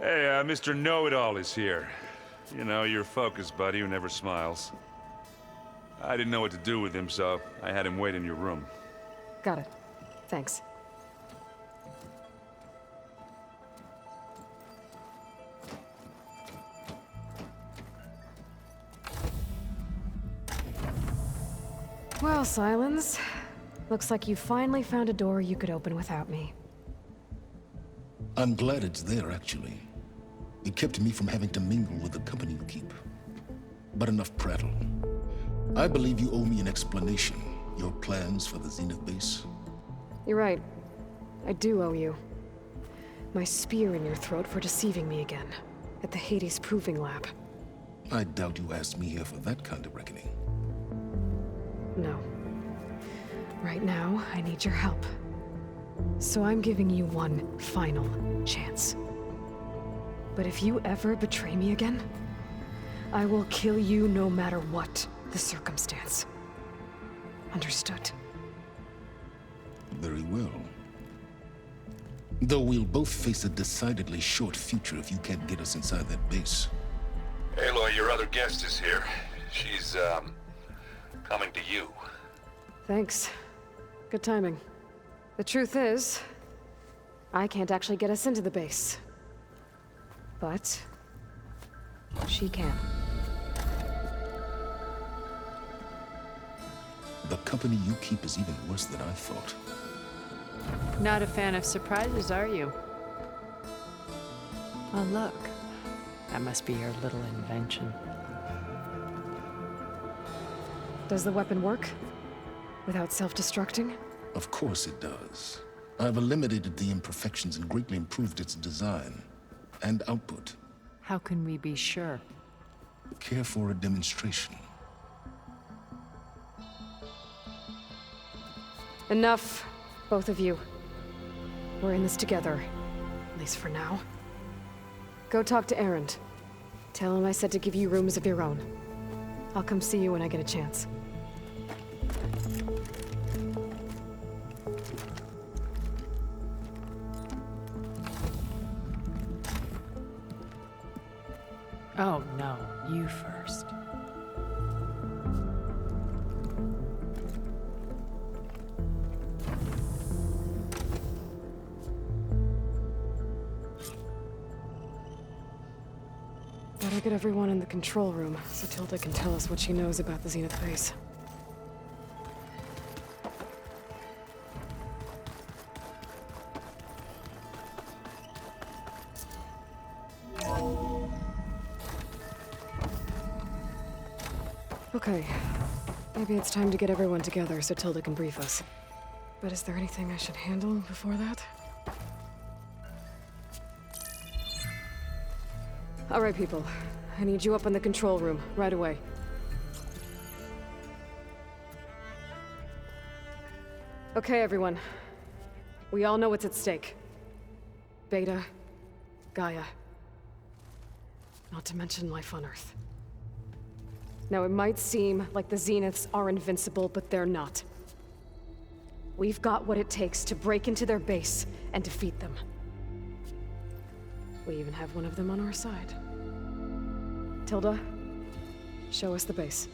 Hey, Mr. Know-It-All is here. You know, your focus buddy who never smiles. I didn't know what to do with him, so I had him wait in your room. Got it. Thanks. Well, Silence. Looks like you finally found a door you could open without me. I'm glad it's there, actually. It kept me from having to mingle with the company you keep. But enough prattle. I believe you owe me an explanation. Your plans for the Zenith base? You're right. I do owe you. My spear in your throat for deceiving me again. At the Hades Proving Lab. I doubt you asked me here for that kind of reckoning. No. Right now, I need your help. So I'm giving you one final chance. But if you ever betray me again, I will kill you no matter what the circumstance. Understood? Very well. Though we'll both face a decidedly short future if you can't get us inside that base. Aloy, your other guest is here. She's, coming to you. Thanks. Good timing. The truth is, I can't actually get us into the base. But she can. The company you keep is even worse than I thought. Not a fan of surprises, are you? Oh, look. That must be your little invention. Does the weapon work? Without self-destructing? Of course it does. I've eliminated the imperfections and greatly improved its design and output. How can we be sure? Care for a demonstration? Enough, both of you. We're in this together, at least for now. Go talk to Erend. Tell him I said to give you rooms of your own. I'll come see you when I get a chance. Oh, no. You first. Better get everyone in the control room, so Tilda can tell us what she knows about the Zenith base. Okay. Maybe it's time to get everyone together so Tilda can brief us. But is there anything I should handle before that? All right, people. I need you up in the control room, right away. Okay, everyone. We all know what's at stake. Beta, Gaia. Not to mention life on Earth. Now, it might seem like the Zeniths are invincible, but they're not. We've got what it takes to break into their base and defeat them. We even have one of them on our side. Tilda, show us the base.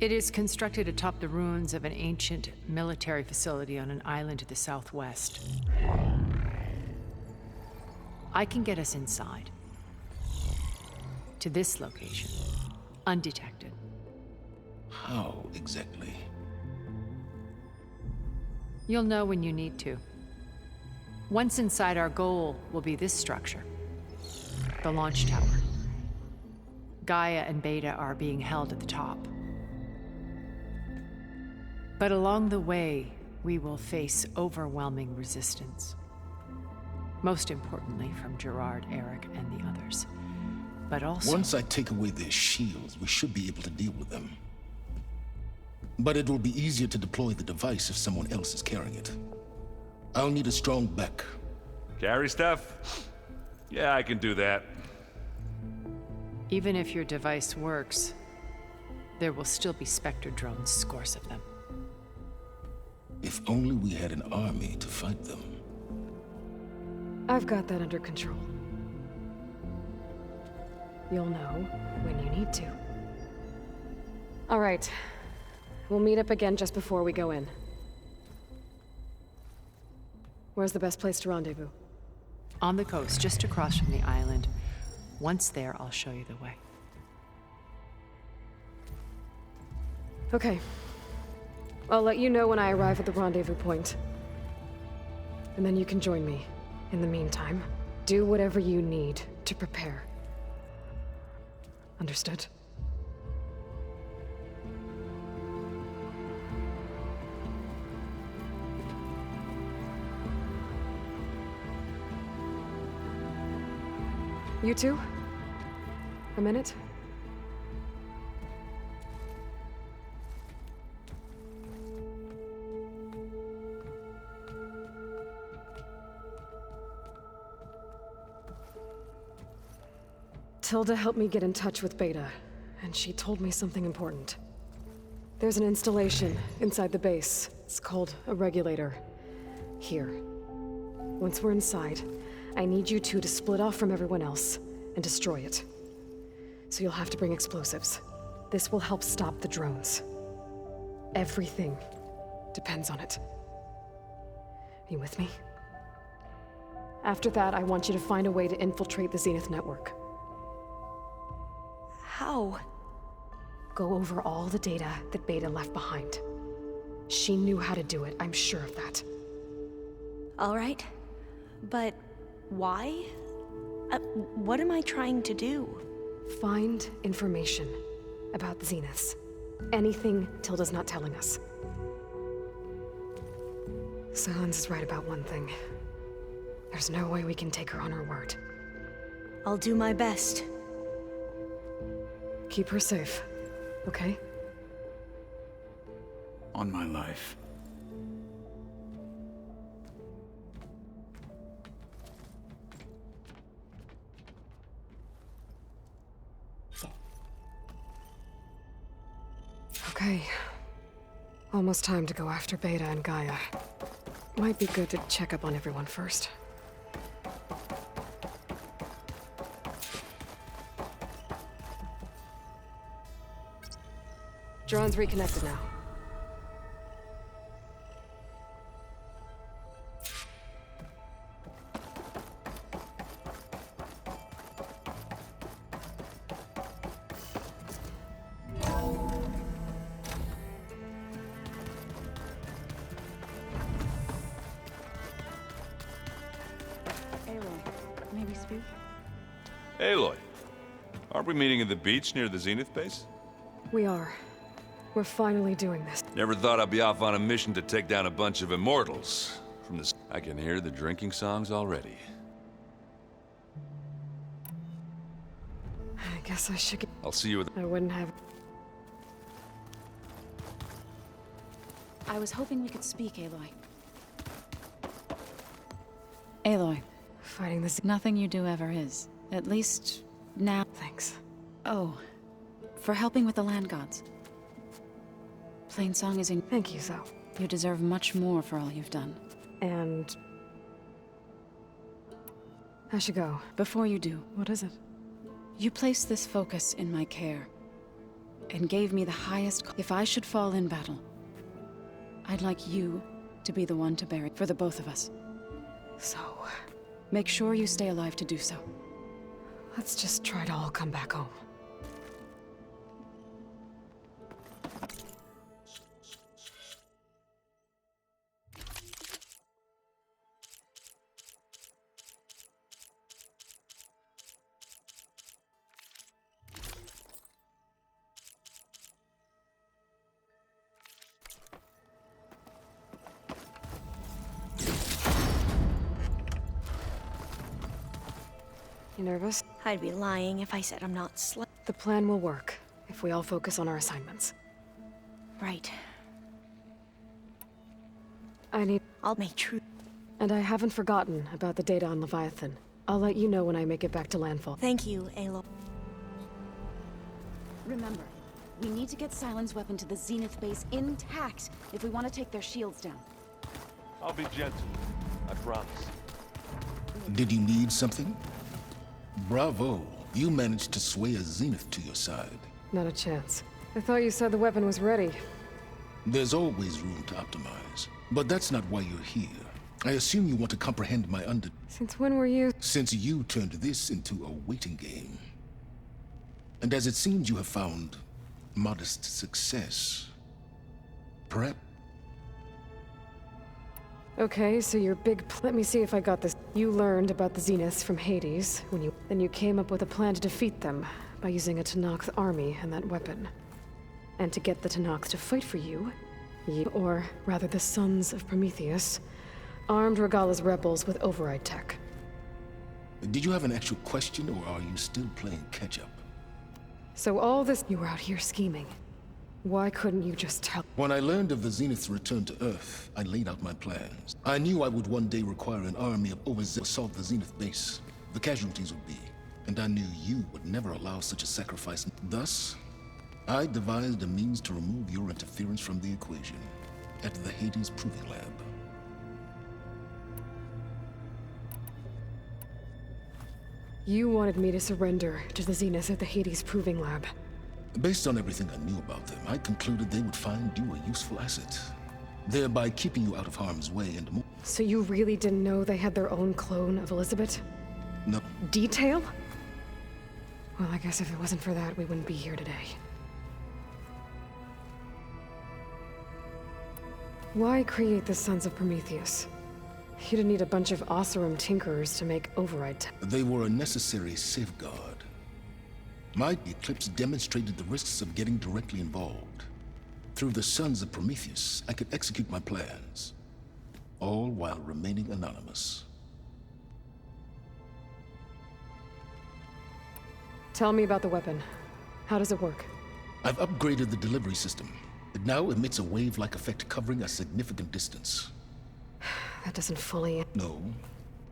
It is constructed atop the ruins of an ancient military facility on an island to the southwest. I can get us inside. To this location, undetected. How exactly? You'll know when you need to. Once inside, our goal will be this structure. The launch tower. Gaia and Beta are being held at the top. But along the way, we will face overwhelming resistance. Most importantly from Gerard, Eric, and the others. But also... Once I take away their shields, we should be able to deal with them. But it will be easier to deploy the device if someone else is carrying it. I'll need a strong back. Carry stuff? Yeah, I can do that. Even if your device works, there will still be Spectre drones, scores of them. If only we had an army to fight them. I've got that under control. You'll know when you need to. All right. We'll meet up again just before we go in. Where's the best place to rendezvous? On the coast, just across from the island. Once there, I'll show you the way. Okay. I'll let you know when I arrive at the rendezvous point. And then you can join me. In the meantime, do whatever you need to prepare. Understood? You two? A minute? Tilda helped me get in touch with Beta, and she told me something important. There's an installation inside the base. It's called a regulator. Here. Once we're inside, I need you two to split off from everyone else and destroy it. So you'll have to bring explosives. This will help stop the drones. Everything depends on it. You with me? After that, I want you to find a way to infiltrate the Zenith network. How? Go over all the data that Beta left behind. She knew how to do it, I'm sure of that. All right. But why? What am I trying to do? Find information about the Zeniths. Anything Tilda's not telling us. Silence is right about one thing. There's no way we can take her on her word. I'll do my best. Keep her safe, okay? On my life. Okay. Almost time to go after Beta and Gaia. Might be good to check up on everyone first. Drone's reconnected now. Maybe speak? Aloy, aren't we meeting at the beach near the Zenith base? We are. We're finally doing this. Never thought I'd be off on a mission to take down a bunch of immortals. From this, I can hear the drinking songs already. I guess I should get... I'll see you with... I wouldn't have... I was hoping we could speak, Aloy. Aloy, Fighting this... nothing you do ever is. At least, now. Thanks. Oh, for helping with the land gods. Plainsong is in... Thank you, Zoe. You deserve much more for all you've done. And... I should go. Before you do, What is it? you placed this focus in my care, and gave me the highest... If I should fall in battle, I'd like you to be the one to bear it for the both of us. So... Make sure you stay alive to do so. let's just try to all come back home. You nervous? I'd be lying if I said I'm not The plan will work, if we all focus on our assignments. Right. I need... I'll make true. And I haven't forgotten about the data on Leviathan. I'll let you know when I make it back to landfall. Thank you, Aloy. Remember, we need to get Sylens' weapon to the Zenith base intact if we want to take their shields down. I'll be gentle. I promise. Did you need something? Bravo. You managed to sway a Zenith to your side. Not a chance. I thought you said the weapon was ready. There's always room to optimize. But that's not why you're here. I assume you want to comprehend my Since when were you? Since you turned this into a waiting game. And as it seems you have found modest success, perhaps... Okay, so your let me see if I got this. You learned about the Zeniths from Hades then you came up with a plan to defeat them by using a Tenakth army and that weapon. And to get the Tenakth to fight for you, or rather the Sons of Prometheus, armed Regala's rebels with override tech. Did you have an actual question, or are you still playing catch-up? So all this, you were out here scheming. Why couldn't you just tell? When I learned of the Zenith's return to Earth, I laid out my plans. I knew I would one day require an army of overzealous to assault the Zenith base. The casualties would be, and I knew you would never allow such a sacrifice. Thus, I devised a means to remove your interference from the equation at the Hades Proving Lab. You wanted me to surrender to the Zeniths at the Hades Proving Lab. Based on everything I knew about them, I concluded they would find you a useful asset, thereby keeping you out of harm's way and more. So you really didn't know they had their own clone of Elizabeth? No. Detail? Well, I guess if it wasn't for that, we wouldn't be here today. Why create the Sons of Prometheus? You didn't need a bunch of Oseram tinkerers to make override tech. They were a necessary safeguard. My eclipse demonstrated the risks of getting directly involved. Through the Sons of Prometheus, I could execute my plans, all while remaining anonymous. Tell me about the weapon. How does it work? I've upgraded the delivery system. It now emits a wave-like effect covering a significant distance. That doesn't fully... No,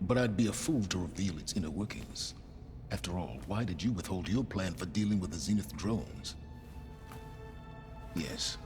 but I'd be a fool to reveal its inner workings. After all, why did you withhold your plan for dealing with the Zenith drones? Yes,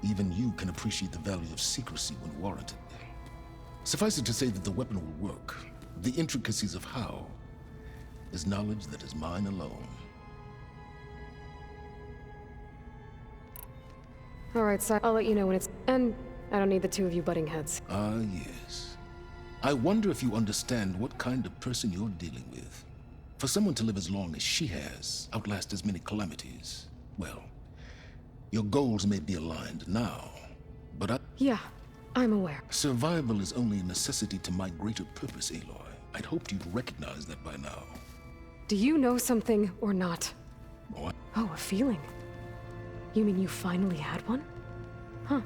even you can appreciate the value of secrecy when warranted. Suffice it to say that the weapon will work. The intricacies of how is knowledge that is mine alone. All right, so I'll let you know when it's... And I don't need the two of you butting heads. Ah, yes. I wonder if you understand what kind of person you're dealing with. For someone to live as long as she has, outlast as many calamities, well, your goals may be aligned now, but Yeah, I'm aware. survival is only a necessity to my greater purpose, Aloy. I'd hoped you'd recognize that by now. Do you know something or not? What? Oh, a feeling. You mean you finally had one? Huh.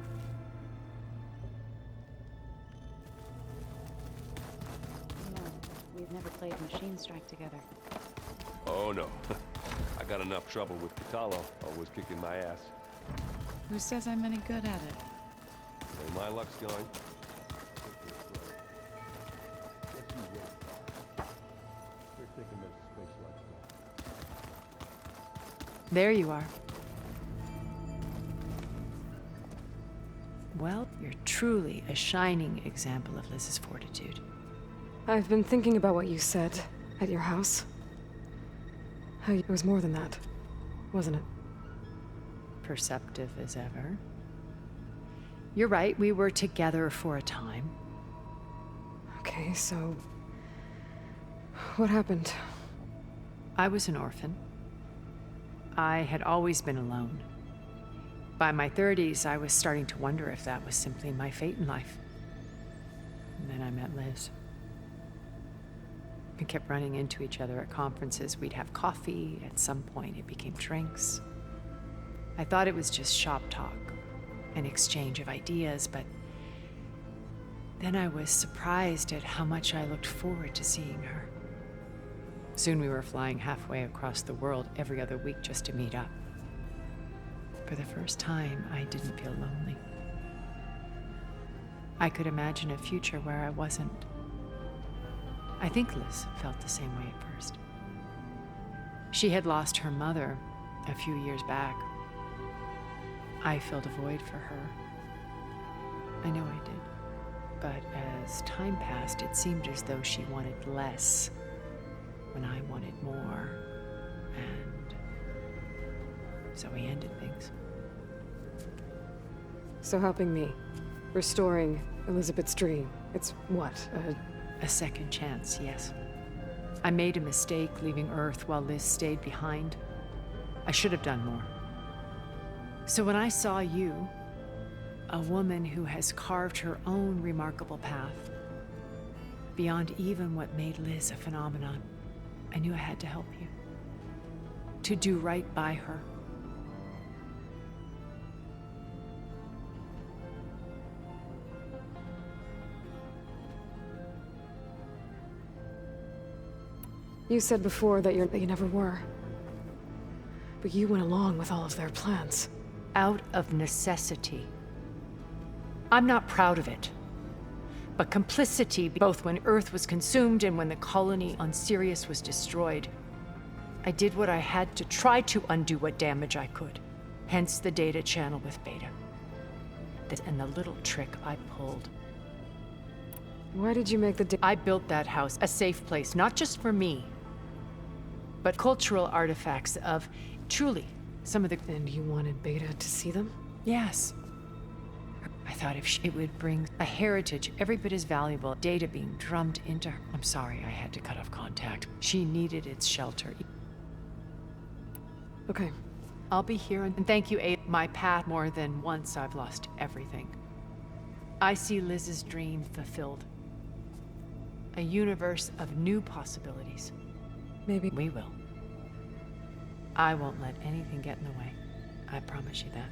No, we've never played Machine Strike together. Oh no. I got enough trouble with Catalo, always kicking my ass. Who says I'm any good at it? Way my luck's going. There you are. Well, you're truly a shining example of Liz's fortitude. I've been thinking about what you said at your house. It was more than that, wasn't it? Perceptive as ever. You're right, we were together for a time. Okay, so... what happened? I was an orphan. I had always been alone. By my 30s, I was starting to wonder if that was simply my fate in life. And then I met Liz. We kept running into each other at conferences. We'd have coffee. At some point, it became drinks. I thought it was just shop talk, an exchange of ideas, but then I was surprised at how much I looked forward to seeing her. Soon we were flying halfway across the world every other week just to meet up. For the first time, I didn't feel lonely. I could imagine a future where I wasn't. I think Liz felt the same way at first. She had lost her mother a few years back. I filled a void for her. I know I did. But As time passed, it seemed as though she wanted less when I wanted more. And so we ended things. So helping me, restoring Elizabeth's dream, it's what, A second chance, yes. I made a mistake leaving Earth while Liz stayed behind. I should have done more. So when I saw you, a woman who has carved her own remarkable path, beyond even what made Liz a phenomenon, I knew I had to help you. To do right by her. You said before that you never were. But you went along with all of their plans. Out of necessity. I'm not proud of it. But complicity, both when Earth was consumed and when the colony on Sirius was destroyed. I did what I had to try to undo what damage I could. Hence the data channel with Beta. And the little trick I pulled. Why did you make the I built that house a safe place, not just for me, but cultural artifacts of, truly, some of the... And you wanted Beta to see them? Yes. I thought if it would bring a heritage every bit as valuable, data being drummed into her. I'm sorry I had to cut off contact. She needed its shelter. Okay. I'll be here, and thank you, A. My path, more than once I've lost everything. I see Liz's dream fulfilled. A universe of new possibilities. Maybe We will. I won't let anything get in the way. I promise you that.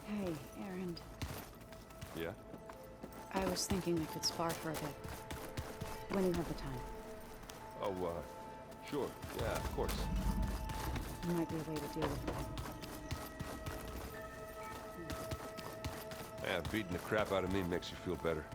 Hey, Aaron. Yeah? I was thinking we could spar for a bit. When you have the time. Oh, sure. Yeah, of course. There might be a way to deal with that. Yeah, beating the crap out of me makes you feel better.